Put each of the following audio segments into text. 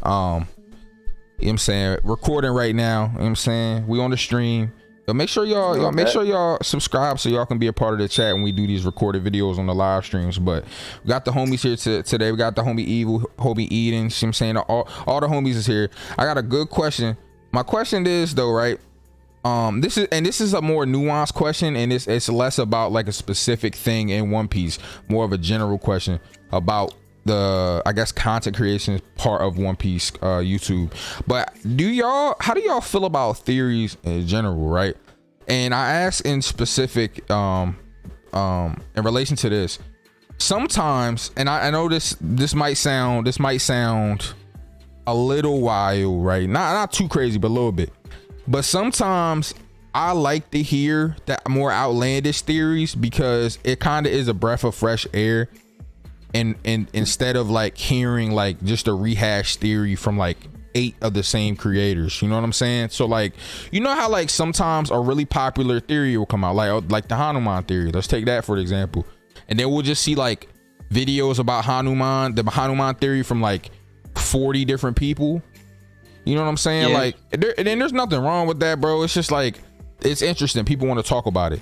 You know what I'm saying? Recording right now. You know what I'm saying? We on the stream. But make sure y'all subscribe so y'all can be a part of the chat when we do these recorded videos on the live streams. But we got the homies here today. We got the homie Evil, homie Eden. You know what I'm saying? All the homies is here. I got a good question. My question is though, right? This is a more nuanced question, and it's less about like a specific thing in One Piece, more of a general question about the, I guess, content creation part of One Piece YouTube. But how do y'all feel about theories in general, right? And I ask in specific in relation to this. Sometimes, and I know this might sound a little wild, right? Not too crazy, but a little bit. But sometimes I like to hear that more outlandish theories because it kind of is a breath of fresh air. And instead of like hearing like just a rehashed theory from like 8 of the same creators, you know what I'm saying? So like, you know how like sometimes a really popular theory will come out, like the Hanuman theory. Let's take that for example. And then we'll just see like videos about the Hanuman theory from like 40 different people. You know what I'm saying? Yeah. Like, and then there's nothing wrong with that, bro. It's just like, it's interesting. People want to talk about it.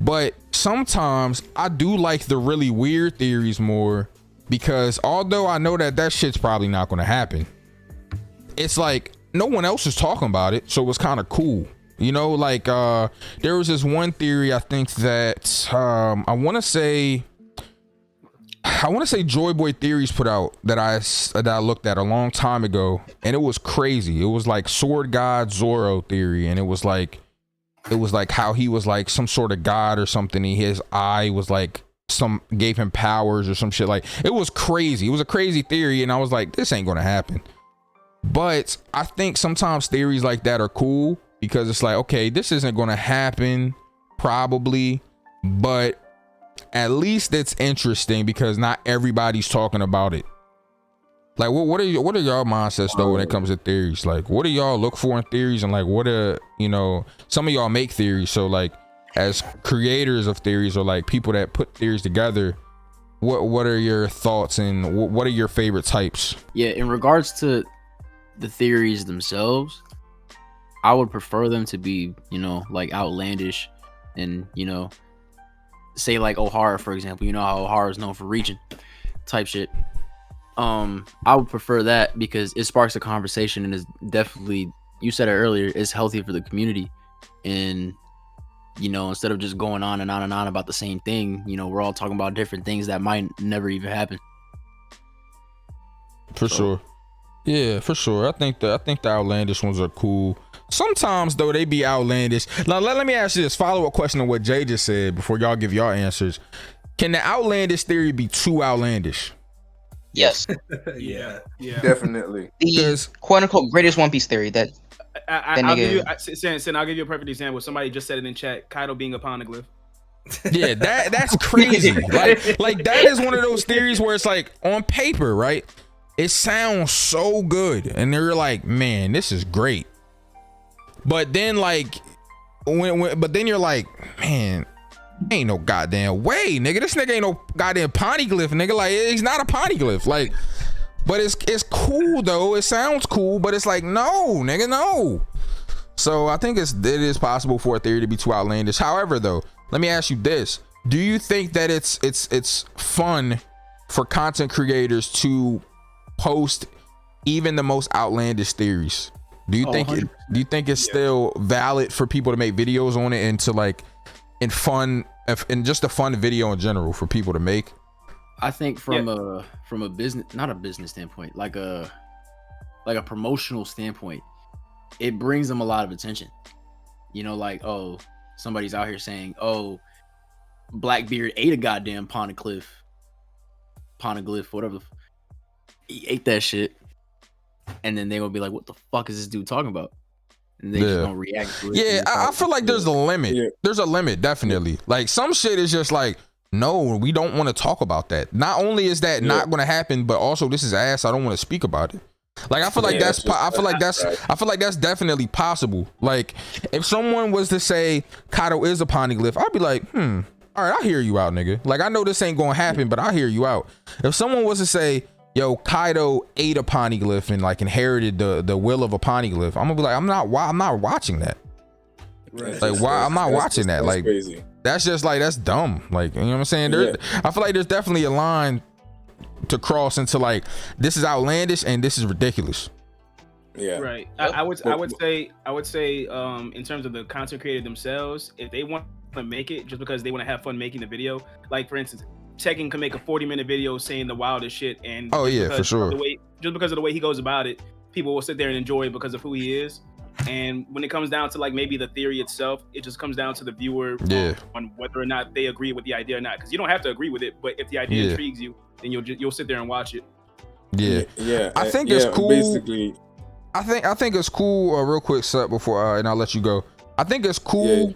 But sometimes I do like the really weird theories more, because although I know that shit's probably not going to happen, it's like no one else is talking about it, so it's kind of cool, you know. Like there was this one theory, I think that I want to say Joy Boy Theories put out that I looked at a long time ago, and it was crazy. It was like Sword God Zoro theory, and it was like how he was like some sort of god or something, and his eye was like gave him powers or some shit. Like, it was crazy. It was a crazy theory, and I was like, this ain't gonna happen. But I think sometimes theories like that are cool because it's like, okay, this isn't gonna happen probably, but at least it's interesting because not everybody's talking about it. Like, what are y'all mindsets though when it comes to theories? Like, what do y'all look for in theories? And like, what are, you know, some of y'all make theories, so like as creators of theories or like people that put theories together, what are your thoughts and what are your favorite types? Yeah, in regards to the theories themselves, I would prefer them to be, you know, like outlandish and, you know, say like O'Hara, for example. You know how O'Hara is known for reaching type shit. I would prefer that because it sparks a conversation and is definitely, you said it earlier, it's healthy for the community. And, you know, instead of just going on and on and on about the same thing, you know, we're all talking about different things that might never even happen. For sure. Yeah, for sure. I think the outlandish ones are cool. Sometimes though they be outlandish. Now let me ask you this follow-up question on what Jay just said before y'all give y'all answers. Can the outlandish theory be too outlandish? Yes. yeah, definitely. The quote unquote greatest One Piece theory that I'll give you a perfect example. Somebody just said it in chat. Kaido being a poneglyph. Yeah, that's crazy. like that is one of those theories where it's like on paper, right? It sounds so good, and they're like, man, this is great. But then like but then you're like, man, ain't no goddamn way, nigga. This nigga ain't no goddamn poneglyph, nigga. Like, he's not a poneglyph. Like, but it's cool though. It sounds cool, but it's like, no, nigga, no. So I think it is possible for a theory to be too outlandish. However, though, let me ask you this: do you think that it's fun for content creators to post even the most outlandish theories? Do you think it's still valid for people to make videos on it and to like and just a fun video in general for people to make? I think from a business, not a business standpoint, like a promotional standpoint, it brings them a lot of attention. You know, like, oh, somebody's out here saying, oh, Blackbeard ate a goddamn poneglyph, whatever. He ate that shit. And then they will be like, what the fuck is this dude talking about? And they just don't react to it. Yeah, I feel like there's a limit. Yeah. There's a limit, definitely. Like, some shit is just like, no, we don't want to talk about that. Not only is that not going to happen, but also this is ass. I don't want to speak about it. Like, I feel like that's definitely possible. Like, if someone was to say Kaido is a poneglyph, I'd be like, all right, I hear you out, nigga. Like, I know this ain't gonna happen, but I hear you out. If someone was to say yo, Kaido ate a poneglyph and like inherited the will of a poneglyph, I'm gonna be like, I'm not watching that. Right. Like, why? I'm not watching that. Like, crazy. That's just like, that's dumb. Like, you know what I'm saying? I feel like there's definitely a line to cross into like, this is outlandish and this is ridiculous. Yeah. Right. I would say in terms of the content creator themselves, if they want to make it just because they want to have fun making the video, like for instance, Tekken can make a 40-minute video saying the wildest shit, and oh yeah, for sure. Just because of the way he goes about it, people will sit there and enjoy it because of who he is. And when it comes down to like maybe the theory itself, it just comes down to the viewer on whether or not they agree with the idea or not. Because you don't have to agree with it, but if the idea intrigues you, then you'll sit there and watch it. Yeah. I think it's cool. Basically, I think it's cool. Real quick, Seth, before and I'll let you go. I think it's cool.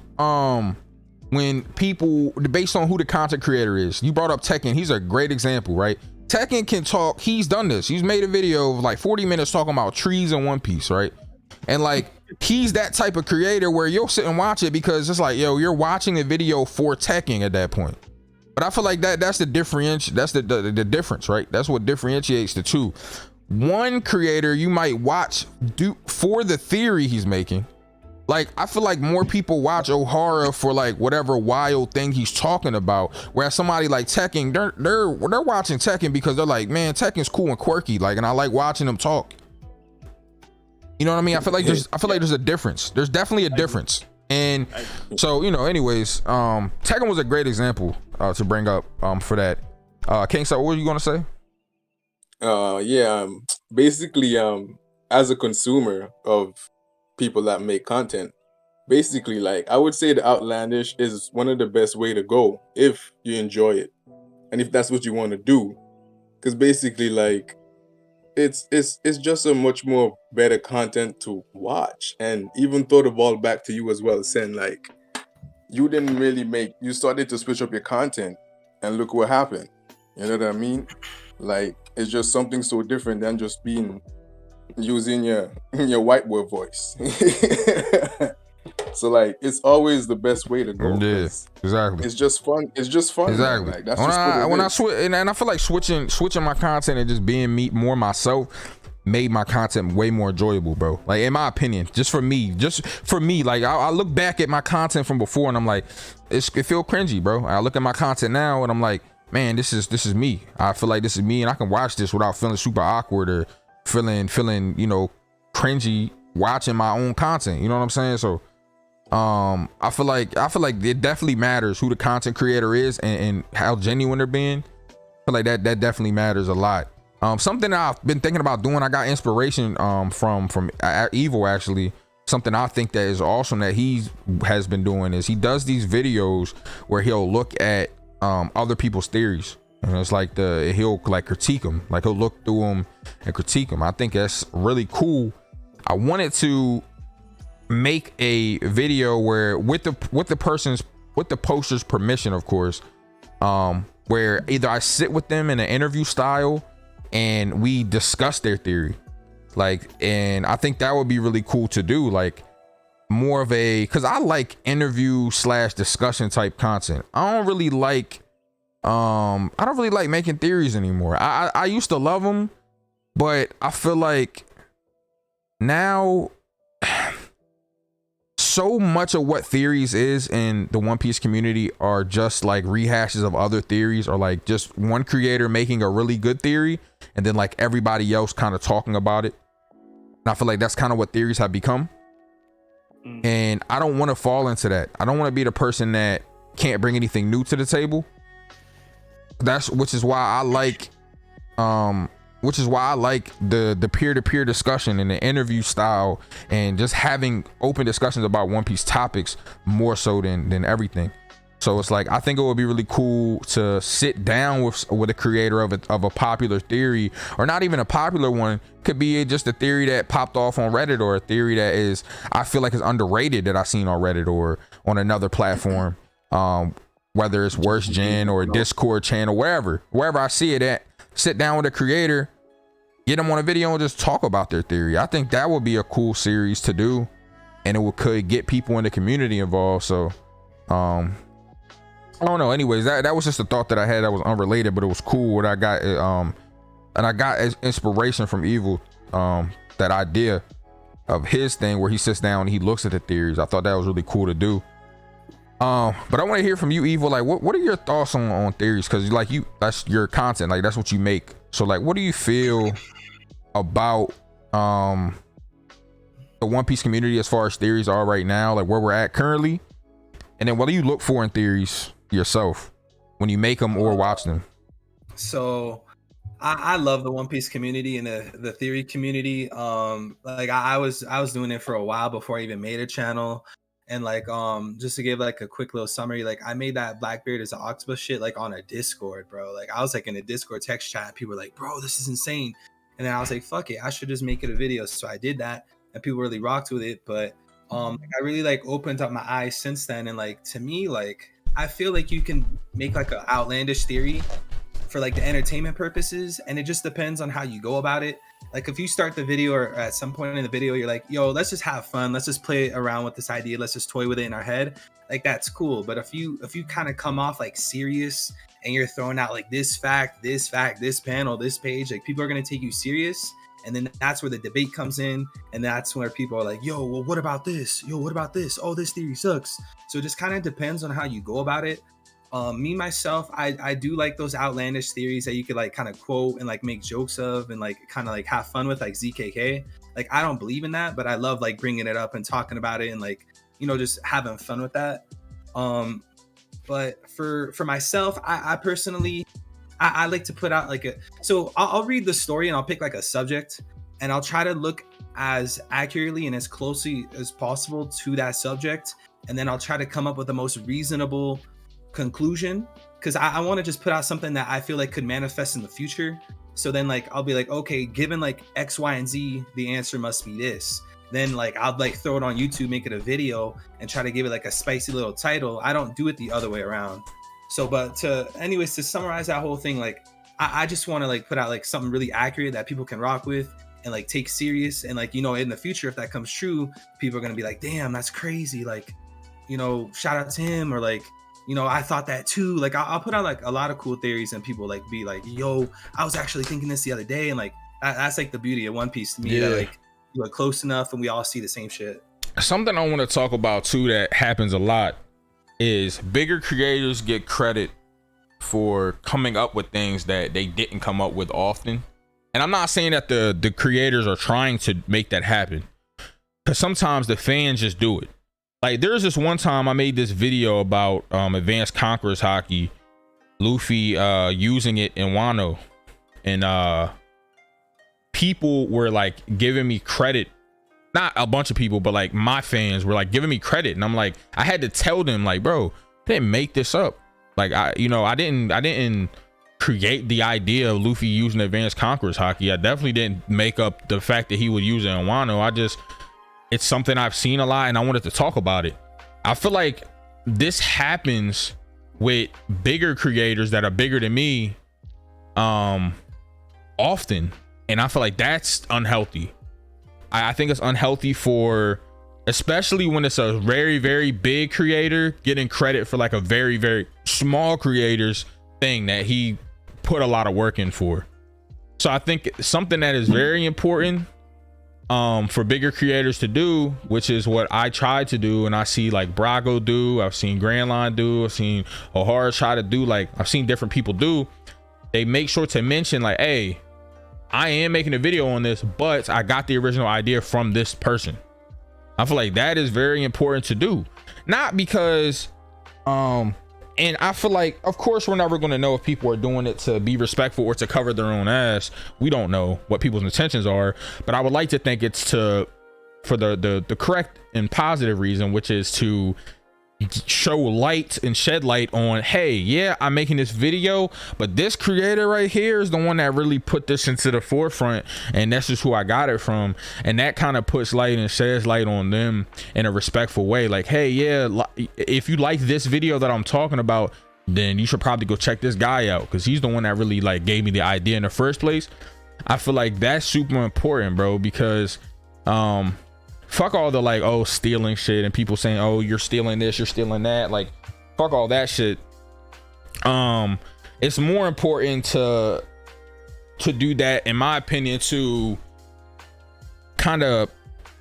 When people, based on who the content creator is. You brought up Tekken. He's a great example, right? Tekken can talk. He's done this. He's made a video of like 40 minutes talking about trees in One Piece, right? And like, he's that type of creator where you'll sit and watch it because it's like, yo, you're watching a video for Tekken at that point. But I feel like that's the the difference, right? That's what differentiates the two. One creator you might watch for the theory he's making. Like, I feel like more people watch Ohara for like whatever wild thing he's talking about, whereas somebody like Tekken, they're watching Tekken because they're like, man, Tekken's cool and quirky, like, and I like watching him talk. You know what I mean? I feel like there's a difference. There's definitely a difference. And so, you know, anyways, Tekken was a great example to bring up for that. King, so what were you gonna say? Basically, as a consumer of people that make content, basically, like, I would say the outlandish is one of the best way to go if you enjoy it and if that's what you want to do, because basically, like, it's just a much more better content to watch. And even throw the ball back to you as well, saying like, you started to switch up your content and look what happened. You know what I mean? Like, it's just something so different than just using your white boy voice. So like, it's always the best way to go. Yeah, exactly. It's just fun. Exactly. Man. Like, that's I switch, and I feel like switching my content and just being more myself made my content way more enjoyable, bro. Like, in my opinion, just for me, like, I look back at my content from before and I'm like, it feel cringy, bro. I look at my content now and I'm like, man, this is me. I feel like this is me, and I can watch this without feeling super awkward or feeling you know, cringy watching my own content. You know what I'm saying? So I feel like it definitely matters who the content creator is and how genuine they're being. I feel like that definitely matters a lot. Something that I've been thinking about doing, I got inspiration from Evil, actually. Something I think that is awesome that he has been doing is he does these videos where he'll look at other people's theories, and it's like he'll like critique them, like he'll look through them and critique them. I think that's really cool. I wanted to make a video where with the poster's permission, of course, where either I sit with them in an interview style and we discuss their theory, like, and I think that would be really cool to do, like more of because I like interview / discussion type content. I don't really like making theories anymore. I used to love them, but I feel like now so much of what theories is in the One Piece community are just like rehashes of other theories, or like just one creator making a really good theory and then like everybody else kind of talking about it. And I feel like that's kind of what theories have become. And I don't want to fall into that. I don't want to be the person that can't bring anything new to the table. Which is why I like the peer-to-peer discussion and the interview style and just having open discussions about One Piece topics more so than everything. So it's like, I think it would be really cool to sit down with a creator of a popular theory, or not even a popular one. Could be just a theory that popped off on Reddit, or a theory that I feel like is underrated that I've seen on Reddit or on another platform, whether it's Worst Gen or Discord channel, wherever I see it at. Sit down with a creator, get them on a video, and just talk about their theory. I think that would be a cool series to do, and could get people in the community involved. So I don't know. Anyways, that was just a thought that I had that was unrelated, but it was cool. What I got and I got inspiration from Evil, that idea of his thing where he sits down and he looks at the theories. I thought that was really cool to do. But I want to hear from you, Evil. Like, what are your thoughts on theories? Because like that's your content, like that's what you make. So like, what do you feel about the One Piece community as far as theories are right now, like where we're at currently, and then what do you look for in theories yourself when you make them or watch them? So I love the One Piece community and the theory community. Like I was doing it for a while before I even made a channel. And like just to give like a quick little summary, like I made that Blackbeard as an octopus shit like on a Discord, bro. Like I was like in a Discord text chat, people were like, bro, this is insane. And then I was like, fuck it, I should just make it a video. So I did that and people really rocked with it. But I really like opened up my eyes since then. And like to me, like I feel like you can make like an outlandish theory for like the entertainment purposes, and it just depends on how you go about it. Like if you start the video or at some point in the video you're like, yo, let's just have fun, let's just play around with this idea, let's just toy with it in our head, like that's cool. But if you kind of come off like serious and you're throwing out like this fact, this panel, this page, like people are going to take you serious, and then that's where the debate comes in, and that's where people are like, yo, well, what about this? Yo, what about this? Oh, this theory sucks. So it just kind of depends on how you go about it. Me myself, I do like those outlandish theories that you could like kind of quote and like make jokes of and like kind of like have fun with, like ZKK. Like I don't believe in that, but I love like bringing it up and talking about it and like, you know, just having fun with that. But for myself, I personally, I like to put out like so I'll read the story and I'll pick like a subject and I'll try to look as accurately and as closely as possible to that subject, and then I'll try to come up with the most reasonable conclusion, because I want to just put out something that I feel like could manifest in the future. So then like I'll be like, okay, given like X, Y, and Z, the answer must be this. Then like I'll like throw it on YouTube, make it a video, and try to give it like a spicy little title. I don't do it the other way around. So but to summarize that whole thing, like I just want to like put out like something really accurate that people can rock with and like take serious, and like, you know, in the future if that comes true, people are gonna be like, damn, that's crazy, like, you know, shout out to him, or like, you know, I thought that too. Like I'll put out like a lot of cool theories and people like be like, yo, I was actually thinking this the other day. And like that's like the beauty of One Piece to me. Yeah. That like you are close enough and we all see the same shit. Something I want to talk about too that happens a lot is bigger creators get credit for coming up with things that they didn't come up with often. And I'm not saying that the creators are trying to make that happen, because sometimes the fans just do it. Like there's this one time I made this video about Advanced Conquerors Hockey, Luffy using it in Wano, and people were like giving me credit. Not a bunch of people, but like my fans were like giving me credit, and I'm like, I had to tell them like, bro, I didn't make this up. Like I didn't create the idea of Luffy using Advanced Conquerors Hockey. I definitely didn't make up the fact that he would use it in Wano. It's something I've seen a lot and I wanted to talk about it. I feel like this happens with bigger creators that are bigger than me often, and I feel like that's unhealthy. I think it's unhealthy for, especially when it's a very, very big creator getting credit for like a very, very small creator's thing that he put a lot of work in for. So I think something that is very important for bigger creators to do, which is what I tried to do, and I see like Brago do, I've seen Grandline do, I've seen O'Hara try to do, like I've seen different people do. They make sure to mention like, hey, I am making a video on this, but I got the original idea from this person. I feel like that is very important to do. Not because and I feel like, of course, we're never going to know if people are doing it to be respectful or to cover their own ass. We don't know what people's intentions are, but I would like to think it's for the correct and positive reason, which is to show light and shed light on, hey, yeah, I'm making this video, but this creator right here is the one that really put this into the forefront, and that's just who I got it from. And that kind of puts light and sheds light on them in a respectful way, like, hey, yeah, if you like this video that I'm talking about, then you should probably go check this guy out, because he's the one that really like gave me the idea in the first place. I feel like that's super important, bro, because fuck all the like, oh, stealing shit and people saying, oh, you're stealing this, you're stealing that. Like, fuck all that shit. It's more important to to do that, in my opinion, to kind of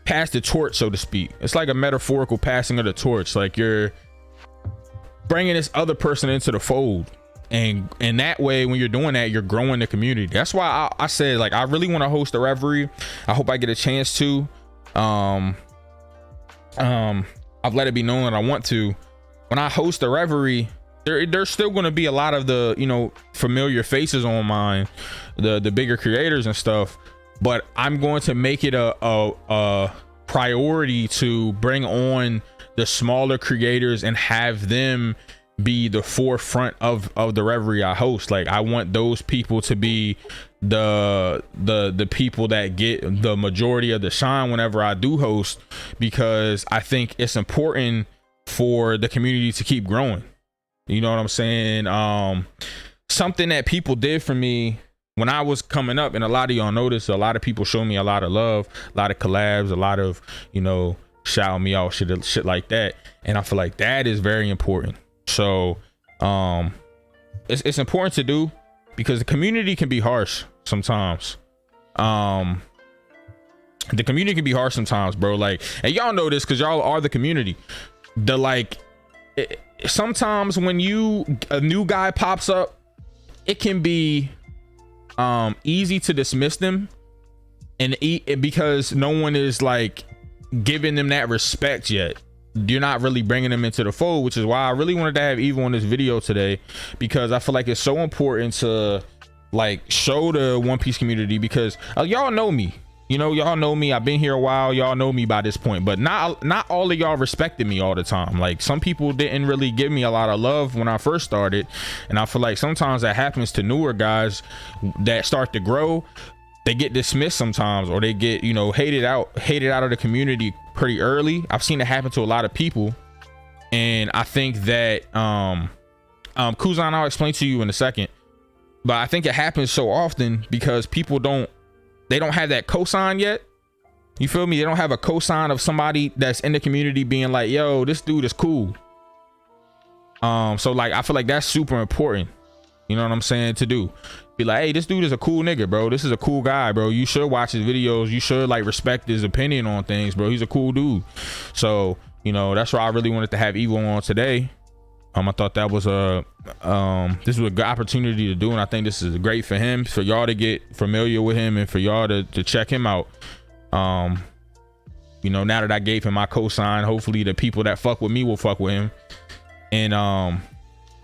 pass the torch, so to speak. It's like a metaphorical passing of the torch. Like you're bringing this other person into the fold, and that way, when you're doing that, you're growing the community. That's why I said, like, I really want to host a reverie. I hope I get a chance to. I've let it be known that I want to. When I host a reverie, there's still going to be a lot of the, you know, familiar faces on mine, the bigger creators and stuff, but I'm going to make it a priority to bring on the smaller creators and have them be the forefront of the reverie I host. Like, I want those people to be the people that get the majority of the shine whenever I do host, because I think it's important for the community to keep growing. You know what I'm saying? Something that people did for me when I was coming up, and a lot of y'all notice, a lot of people show me a lot of love, a lot of collabs, a lot of, you know, shout me out, shit like that. And I feel like that is very important. So it's important to do, because the community can be harsh sometimes. The community can be harsh sometimes, bro. Like, and y'all know this because y'all are the community. Sometimes when a new guy pops up, it can be easy to dismiss them, and because no one is like giving them that respect yet. You're not really bringing them into the fold, which is why I really wanted to have Evo on this video today, because I feel like it's so important to like show the One Piece community, because y'all know me. You know, y'all know me. I've been here a while. Y'all know me by this point, but not all of y'all respected me all the time. Like, some people didn't really give me a lot of love when I first started, and I feel like sometimes that happens to newer guys that start to grow. They get dismissed sometimes, or they get, you know, hated out of the community pretty early. I've seen it happen to a lot of people, and I think that Kuzan, I'll explain to you in a second, but I think it happens so often because people don't have that cosign yet. You feel me? They don't have a cosign of somebody that's in the community being like, yo, this dude is cool. So like, I feel like that's super important. You know what I'm saying? To do. Be like, hey, this dude is a cool nigga, bro. This is a cool guy, bro. You should watch his videos. You should like respect his opinion on things, bro. He's a cool dude. So, you know, that's why I really wanted to have Evo on today. I thought that was this was a good opportunity to do, and I think this is great for him, for y'all to get familiar with him, and for y'all to check him out. You know, now that I gave him my cosign, hopefully the people that fuck with me will fuck with him. And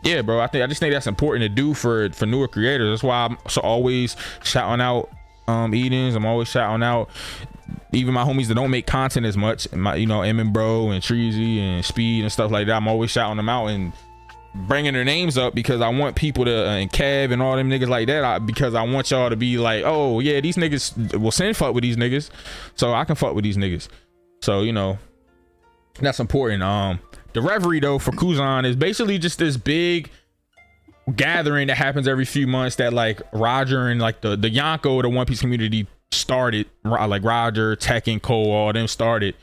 yeah, bro, I just think that's important to do for newer creators. That's why I'm always shouting out Edens. I'm always shouting out even my homies that don't make content as much, you know, Emin Bro and Treasy and Speed and stuff like that. I'm always shouting them out and bringing their names up, because I want people to, and Kev and all them niggas like that, because I want y'all to be like, oh yeah, these niggas will send fuck with these niggas, so I can fuck with these niggas. So, you know, that's important. The reverie though for Kuzan is basically just this big gathering that happens every few months that like Roger and like the Yonko, the One Piece community started, like Roger, Tech, and Cole, all them started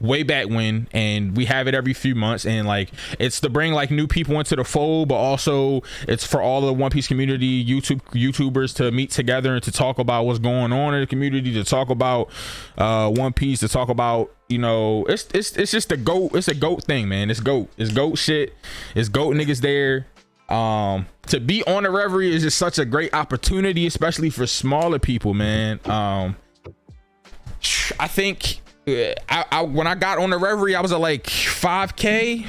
way back when, and we have it every few months, and like it's to bring like new people into the fold, but also it's for all the One Piece community YouTubers to meet together and to talk about what's going on in the community, to talk about One Piece, to talk about, you know, it's just a goat thing, man. It's goat shit. It's goat niggas there. To be on the reverie is just such a great opportunity, especially for smaller people, man. I think I when I got on the reverie, I was at like 5K,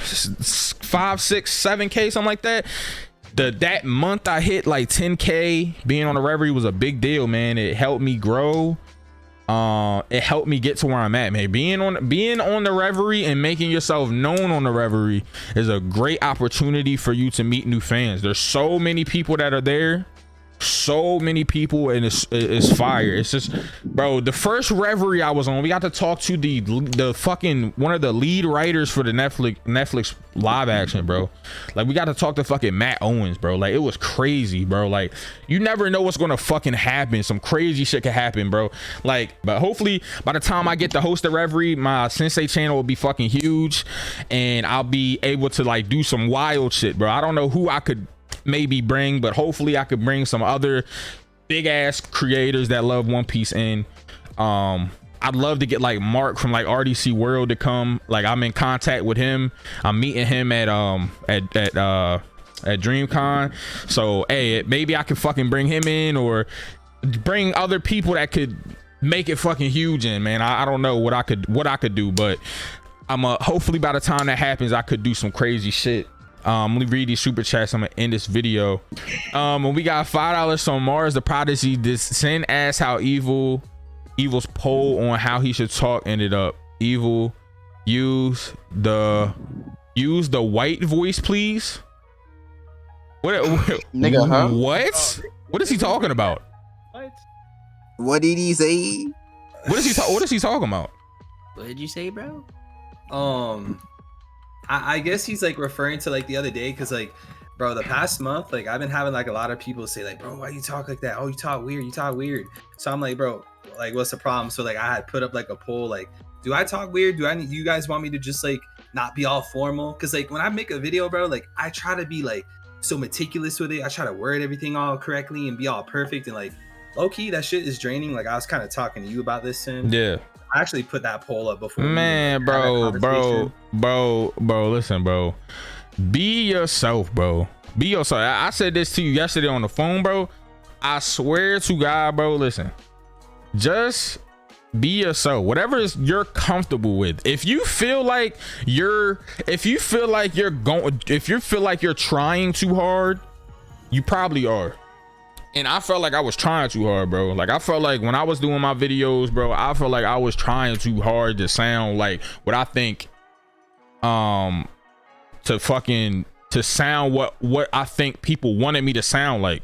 5, 6, 7K, something like that. That month I hit like 10K. Being on the reverie was a big deal, man. It helped me grow. It helped me get to where I'm at, man. Being on the reverie and making yourself known on the reverie is a great opportunity for you to meet new fans. There's so many people that are there, so many people, and it's fire. It's just, bro, the first reverie I was on, we got to talk to the fucking one of the lead writers for the Netflix live action, bro. Like, we got to talk to fucking Matt Owens, bro. Like, it was crazy, bro. Like, you never know what's gonna fucking happen. Some crazy shit could happen, bro. Like, but hopefully by the time I get to host the reverie, my Synsei channel will be fucking huge, and I'll be able to like do some wild shit, bro. I don't know who I could maybe bring, but hopefully I could bring some other big ass creators that love One Piece in. I'd love to get like Mark from like RDC World to come. Like I'm in contact with him. I'm meeting him at DreamCon. So hey, maybe I could fucking bring him in, or bring other people that could make it fucking huge in, man. I don't know what I could do, but hopefully by the time that happens I could do some crazy shit. Let me read these super chats. I'm gonna end this video. When we got $5 on Mars the Prodigy, this Sin asked how Evil's poll on how he should talk ended up. Evil, use the white voice, please. What Nigga, huh? What is he talking about? What did he say? What is he talking about? What did you say, bro? I guess he's like referring to like the other day, because like, bro, the past month, like I've been having like a lot of people say like, bro, why you talk like that? Oh, you talk weird. So I'm like, bro, like what's the problem? So like I had put up like a poll, like, do I talk weird? You guys want me to just like not be all formal? Because like when I make a video, bro, like I try to be like so meticulous with it. I try to word everything all correctly and be all perfect, and like low key that shit is draining. Like I was kind of talking to you about this, Sim. Yeah, I actually put that poll up before. Man, bro, listen, bro. Be yourself, bro. Be yourself. I said this to you yesterday on the phone, bro. I swear to God, bro, listen. Just be yourself. Whatever you're comfortable with. If you feel like you're trying too hard, you probably are. And I felt like I was trying too hard, bro. Like I felt like when I was doing my videos, bro, I felt like I was trying too hard to sound like what I think, to sound what I think people wanted me to sound like.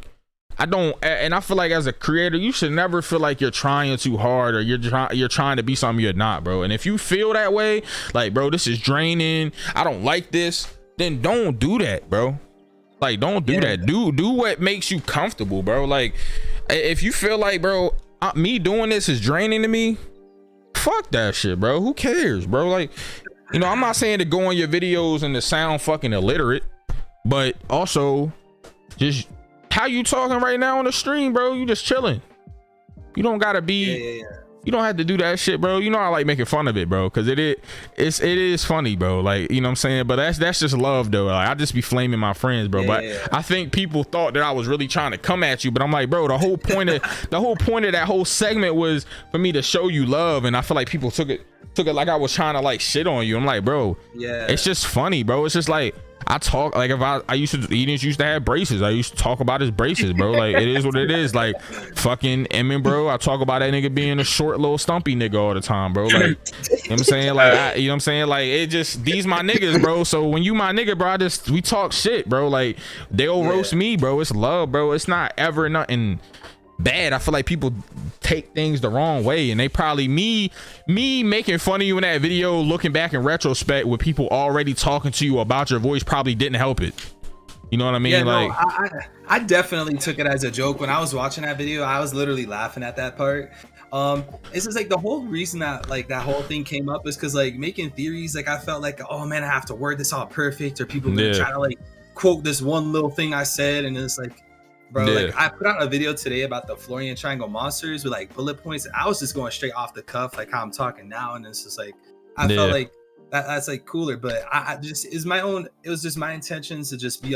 I don't, and I feel like as a creator, you should never feel like you're trying too hard, or you're trying to be something you're not, bro. And if you feel that way, like, bro, this is draining, I don't like this, then don't do that, bro. Like, don't do that. Do what makes you comfortable, bro. Like, if you feel like, bro, me doing this is draining to me, fuck that shit, bro. Who cares, bro? Like, you know, I'm not saying to go on your videos and to sound fucking illiterate, but also just how you talking right now on the stream, bro. You just chilling. You don't gotta be. You don't have to do that shit, bro. You know I like making fun of it, bro, because it is funny, bro. Like, you know what I'm saying? But that's just love, though. Like, I just be flaming my friends, bro. I think people thought that I was really trying to come at you, but I'm like, bro, the whole point of that whole segment was for me to show you love, and I feel like people took it like I was trying to like shit on you. I'm like, bro, it's just funny, bro. It's just like I talk like if I used to have braces. I used to talk about his braces, bro. Like it is what it is. Like fucking Emin, bro. I talk about that nigga being a short little stumpy nigga all the time, bro. Like, you know what I'm saying? Like, you know what I'm saying? Like it just, these my niggas, bro. So when you my nigga, bro, we talk shit, bro. Like they'll roast me, bro. It's love, bro. It's not ever nothing bad. I feel like people take things the wrong way, and they probably me making fun of you in that video, looking back in retrospect with people already talking to you about your voice, probably didn't help it. You know what I mean? Yeah, like no, I definitely took it as a joke. When I was watching that video, I was literally laughing at that part. It's just like the whole reason that like that whole thing came up is because like making theories, like I felt like, oh man, I have to word this all perfect, or people gonna try to like quote this one little thing I said, and it's like, bro, like I put out a video today about the Florian Triangle monsters with like bullet points. I was just going straight off the cuff, like how I'm talking now, and it's just like I felt like that's like cooler. But I just is my own. It was just my intentions to just be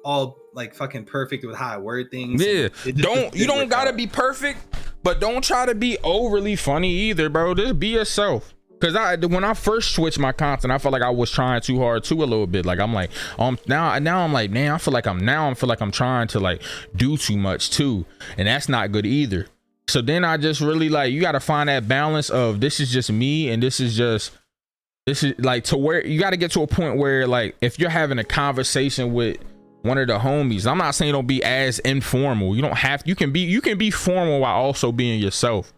all like fucking perfect with how I word things. Yeah, you don't gotta be perfect, but don't try to be overly funny either, bro. Just be yourself. Cause when I first switched my content, I felt like I was trying too hard too a little bit. Like I'm like, now I'm like, man, I feel like I'm trying to like do too much too, and that's not good either. So then I just really like, you got to find that balance of this is just me, and this is like to where you got to get to a point where like if you're having a conversation with one of the homies, I'm not saying don't be as informal. You don't have, you can be formal while also being yourself.